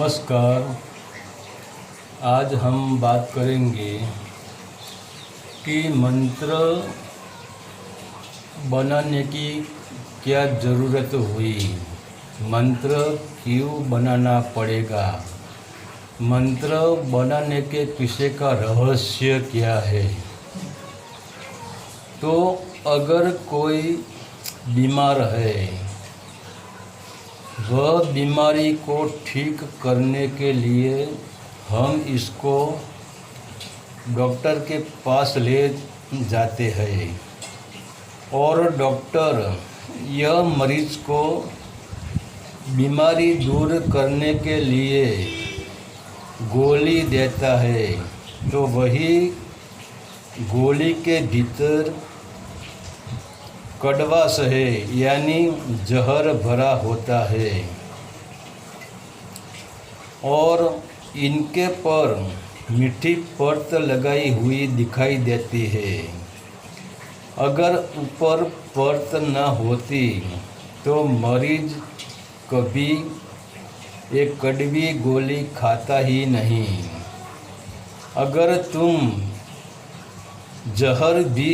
नमस्कार। आज हम बात करेंगे कि मंत्र बनाने की क्या ज़रूरत हुई, मंत्र क्यों बनाना पड़ेगा, मंत्र बनाने के पीछे का रहस्य क्या है। तो अगर कोई बीमार है, वह बीमारी को ठीक करने के लिए हम इसको डॉक्टर के पास ले जाते हैं और डॉक्टर यह मरीज को बीमारी दूर करने के लिए गोली देता है। तो वही गोली के भीतर कड़वास है, यानी जहर भरा होता है और इनके पर मीठी परत लगाई हुई दिखाई देती है। अगर ऊपर परत न होती तो मरीज कभी एक कड़वी गोली खाता ही नहीं। अगर तुम जहर भी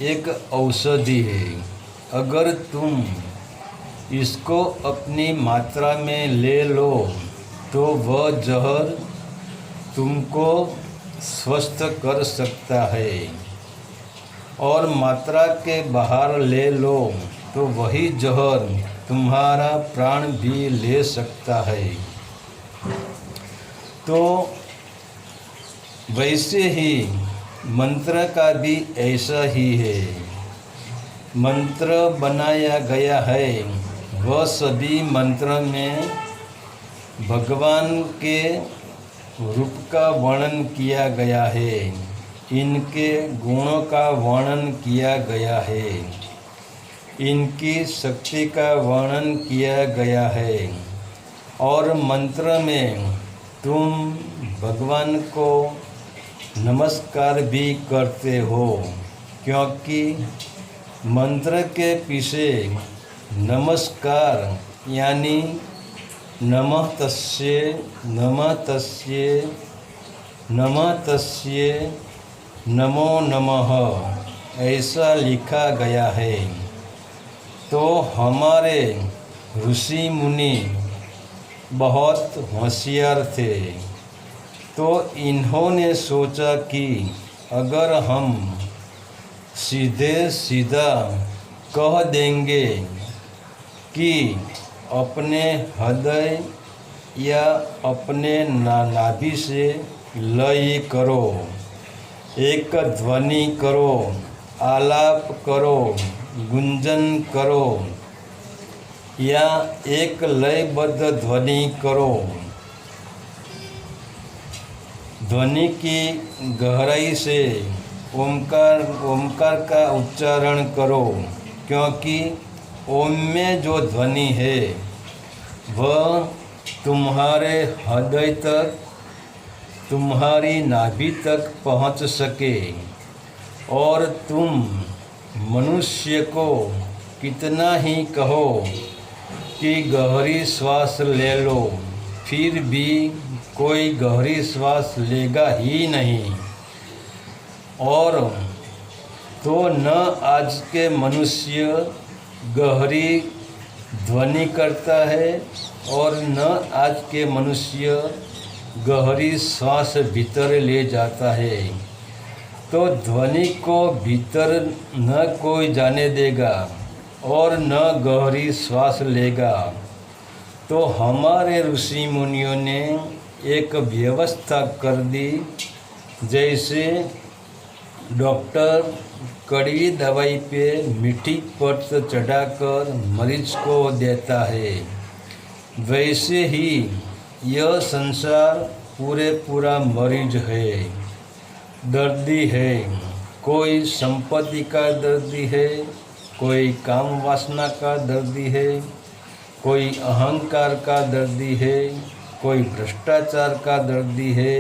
एक औषधि है, अगर तुम इसको अपनी मात्रा में ले लो तो वह जहर तुमको स्वस्थ कर सकता है, और मात्रा के बाहर ले लो तो वही जहर तुम्हारा प्राण भी ले सकता है। तो वैसे ही मंत्र का भी ऐसा ही है। मंत्र बनाया गया है, वह सभी मंत्र में भगवान के रूप का वर्णन किया गया है, इनके गुणों का वर्णन किया गया है, इनकी शक्ति का वर्णन किया गया है। और मंत्र में तुम भगवान को नमस्कार भी करते हो, क्योंकि मंत्र के पीछे नमस्कार यानी नमः तस्ये नमः तस्ये नमः तस्ये नमो नमः ऐसा लिखा गया है। तो हमारे ऋषि मुनि बहुत होशियार थे, तो इन्होंने सोचा कि अगर हम सीधे सीधा कह देंगे कि अपने हृदय या अपने नाभि से लय करो, एक ध्वनि करो, आलाप करो, गुंजन करो या एक लयबद्ध ध्वनि करो, ध्वनि की गहराई से ओमकार का उच्चारण करो, क्योंकि ओम में जो ध्वनि है वह तुम्हारे हृदय तक, तुम्हारी नाभि तक पहुंच सके। और तुम मनुष्य को कितना ही कहो कि गहरी श्वास ले लो, फिर भी कोई गहरी श्वास लेगा ही नहीं। और तो न आज के मनुष्य गहरी ध्वनि करता है और न आज के मनुष्य गहरी श्वास भीतर ले जाता है। तो ध्वनि को भीतर न कोई जाने देगा और न गहरी श्वास लेगा। तो हमारे ऋषि मुनियों ने एक व्यवस्था कर दी, जैसे डॉक्टर कड़वी दवाई पे मीठी परत चढ़ाकर मरीज को देता है, वैसे ही यह संसार पूरा मरीज है, दर्दी है। कोई संपत्ति का दर्दी है, कोई काम वासना का दर्दी है, कोई अहंकार का दर्दी है, कोई भ्रष्टाचार का दर्दी है,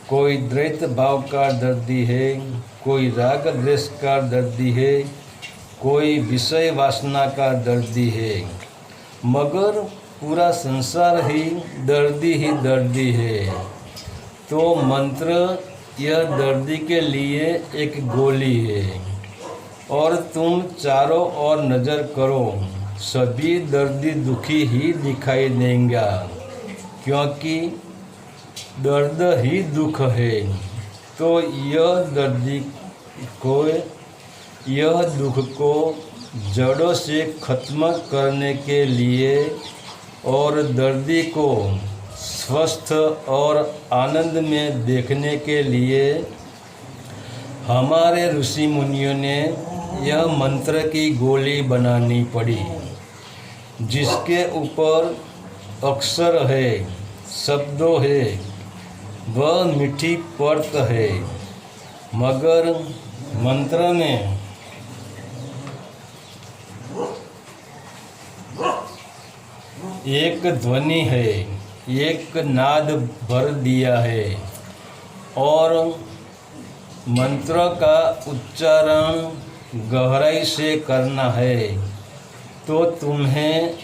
कोई द्वैत भाव का दर्दी है, कोई राग द्वेष का दर्दी है, कोई विषय वासना का दर्दी है। मगर पूरा संसार ही दर्दी है। तो मंत्र यह दर्दी के लिए एक गोली है। और तुम चारों ओर नज़र करो, सभी दर्दी दुखी ही दिखाई देंगे, क्योंकि दर्द ही दुख है। तो यह दुख को जड़ों से खत्म करने के लिए और दर्दी को स्वस्थ और आनंद में देखने के लिए हमारे ऋषि मुनियों ने यह मंत्र की गोली बनानी पड़ी, जिसके ऊपर अक्षर है, शब्दों है, वह मीठी परत है, मगर मंत्र में एक ध्वनि है, एक नाद भर दिया है। और मंत्र का उच्चारण गहराई से करना है, तो तुम्हें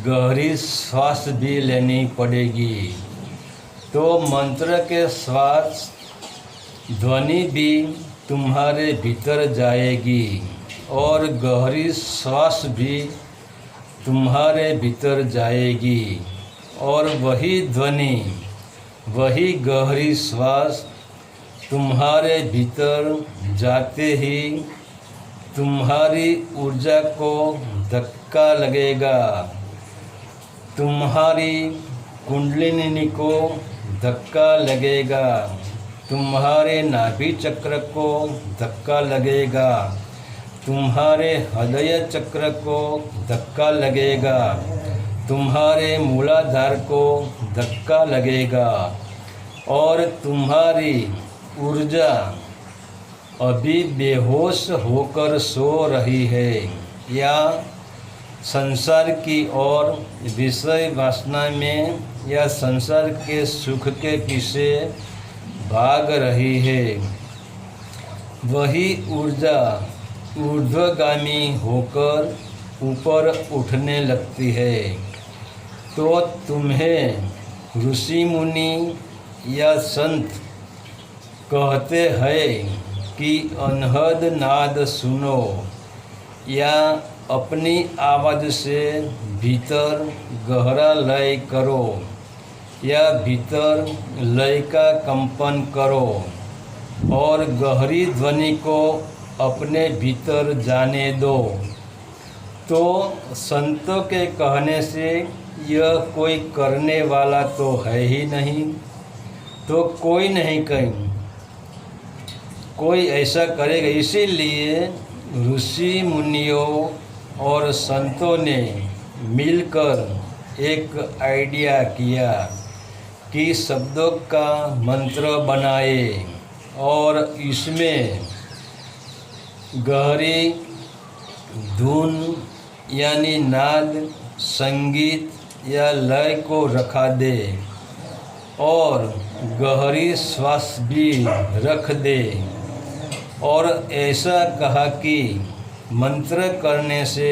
गहरी श्वास भी लेनी पड़ेगी। तो मंत्र के श्वास ध्वनि भी तुम्हारे भीतर जाएगी और गहरी श्वास भी तुम्हारे भीतर जाएगी, और वही ध्वनि, वही गहरी श्वास तुम्हारे भीतर जाते ही तुम्हारी ऊर्जा को धक्का लगेगा, तुम्हारी कुंडलिनी को धक्का लगेगा, तुम्हारे नाभि चक्र को धक्का लगेगा, तुम्हारे हृदय चक्र को धक्का लगेगा, तुम्हारे मूलाधार को धक्का लगेगा, और तुम्हारी ऊर्जा अभी बेहोश होकर सो रही है या संसार की ओर विषय वासना में या संसार के सुख के पीछे भाग रही है, वही ऊर्जा ऊर्ध्वगामी होकर ऊपर उठने लगती है। तो तुम्हें ऋषि मुनि या संत कहते हैं कि अनहद नाद सुनो, या अपनी आवाज़ से भीतर गहरा लय करो, या भीतर लय का कंपन करो, और गहरी ध्वनि को अपने भीतर जाने दो। तो संतों के कहने से यह कोई करने वाला तो है ही नहीं, तो कोई नहीं कहीं कोई ऐसा करेगा। इसीलिए ऋषि मुनियों और संतों ने मिलकर एक आइडिया किया कि शब्दों का मंत्र बनाए और इसमें गहरी धुन यानी नाद, संगीत या लय को रखा दे और गहरी श्वास भी रख दे। और ऐसा कहा कि मंत्र करने से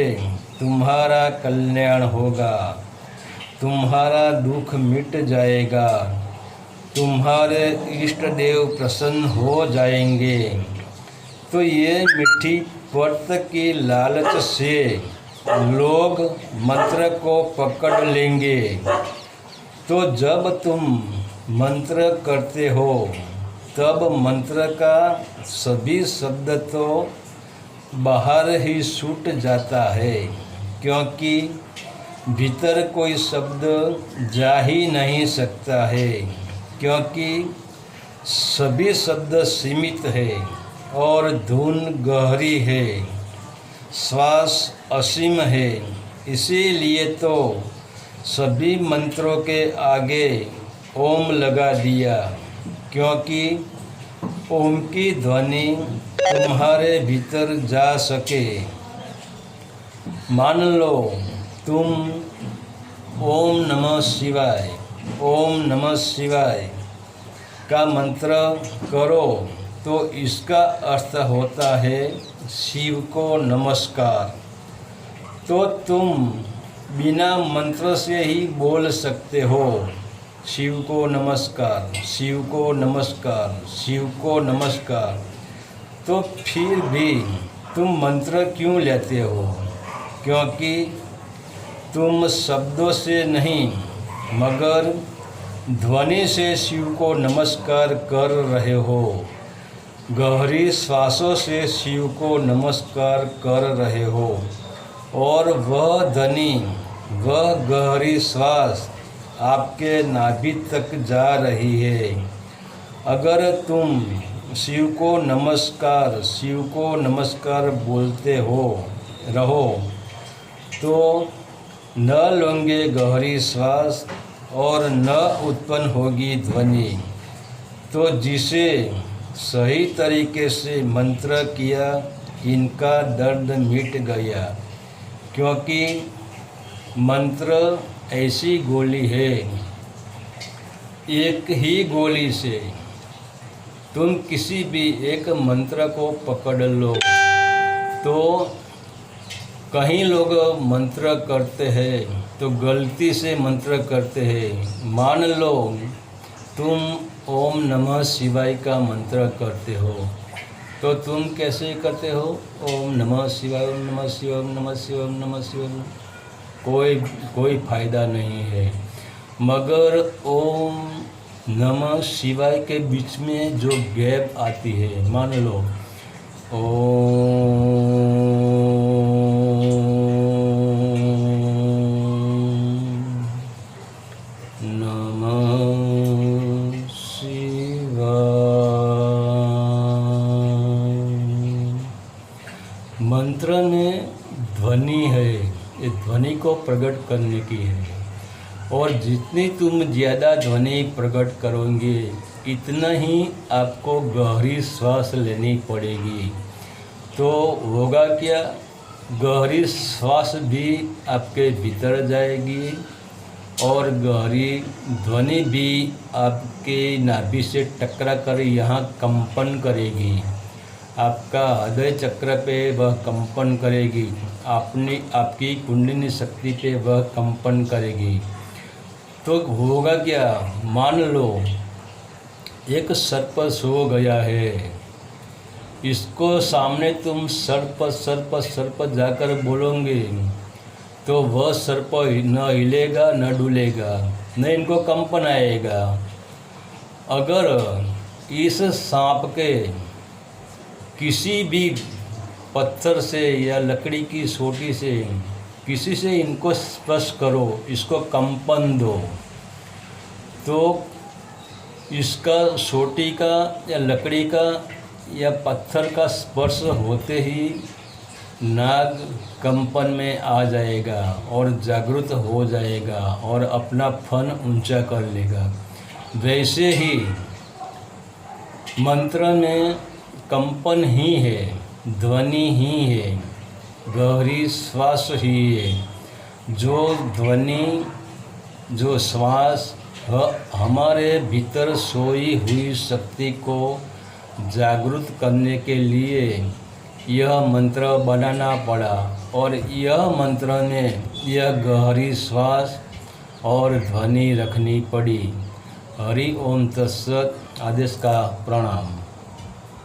तुम्हारा कल्याण होगा, तुम्हारा दुख मिट जाएगा, तुम्हारे इष्ट देव प्रसन्न हो जाएंगे। तो ये मीठी परत की लालच से लोग मंत्र को पकड़ लेंगे। तो जब तुम मंत्र करते हो तब मंत्र का सभी शब्द तो बाहर ही छूट जाता है, क्योंकि भीतर कोई शब्द जा ही नहीं सकता है, क्योंकि सभी शब्द सीमित है और धुन गहरी है, श्वास असीम है। इसीलिए तो सभी मंत्रों के आगे ओम लगा दिया, क्योंकि ओम की ध्वनि तुम्हारे भीतर जा सके। मान लो तुम ओम नमः शिवाय, ओम नमः शिवाय का मंत्र करो, तो इसका अर्थ होता है शिव को नमस्कार। तो तुम बिना मंत्र से ही बोल सकते हो, शिव को नमस्कार, शिव को नमस्कार, शिव को नमस्कार, तो फिर भी तुम मंत्र क्यों लेते हो? क्योंकि तुम शब्दों से नहीं मगर ध्वनि से शिव को नमस्कार कर रहे हो। गहरी श्वासों से शिव को नमस्कार कर रहे हो और वह ध्वनि, वह गहरी श्वास आपके नाभि तक जा रही है। अगर तुम शिव को नमस्कार, शिव को नमस्कार बोलते हो रहो तो न लोगे गहरी श्वास और न उत्पन्न होगी ध्वनि। तो जिसे सही तरीके से मंत्र किया, इनका दर्द मिट गया। क्योंकि मंत्र ऐसी गोली है, एक ही गोली से तुम किसी भी एक मंत्र को पकड़ लो। तो कहीं लोग मंत्र करते हैं तो गलती से मंत्र करते हैं। मान लो तुम ओम नमः शिवाय का मंत्र करते हो तो तुम कैसे करते हो? ओम नमः शिवाय, ओम नमः शिवाय, ओम नमः शिवाय, ओम नमः शिवाय। कोई फायदा नहीं है। मगर ओम नमः शिवाय के बीच में जो गैप आती है, मान लो ओम मंत्र में ध्वनि है, ये ध्वनि को प्रकट करने की है। और जितनी तुम ज़्यादा ध्वनि प्रकट करोगे इतना ही आपको गहरी श्वास लेनी पड़ेगी। तो होगा क्या? गहरी श्वास भी आपके भीतर जाएगी और गहरी ध्वनि भी आपके नाभि से टकरा कर यहाँ कंपन करेगी। आपका हृदय चक्र पे वह कंपन करेगी, आपकी कुंडलिनी शक्ति पे वह कंपन करेगी। तो होगा क्या? मान लो एक सर्प सो गया है, इसको सामने तुम सर्प सर्प सर्प जाकर बोलोगे तो वह सर्प न हिलेगा न डुलेगा, न इनको कंपन आएगा। अगर इस सांप के किसी भी पत्थर से या लकड़ी की सोटी से किसी से इनको स्पर्श करो, इसको कंपन दो, तो इसका सोटी का या लकड़ी का या पत्थर का स्पर्श होते ही नाग कंपन में आ जाएगा और जागृत हो जाएगा और अपना फन ऊंचा कर लेगा। वैसे ही मंत्र में कंपन ही है, ध्वनि ही है, गहरी श्वास ही है। जो ध्वनि, जो श्वास हमारे भीतर सोई हुई शक्ति को जागृत करने के लिए यह मंत्र बनाना पड़ा। और यह मंत्र में यह गहरी श्वास और ध्वनि रखनी पड़ी। हरि ओम तत्सत। आदेश का प्रणाम।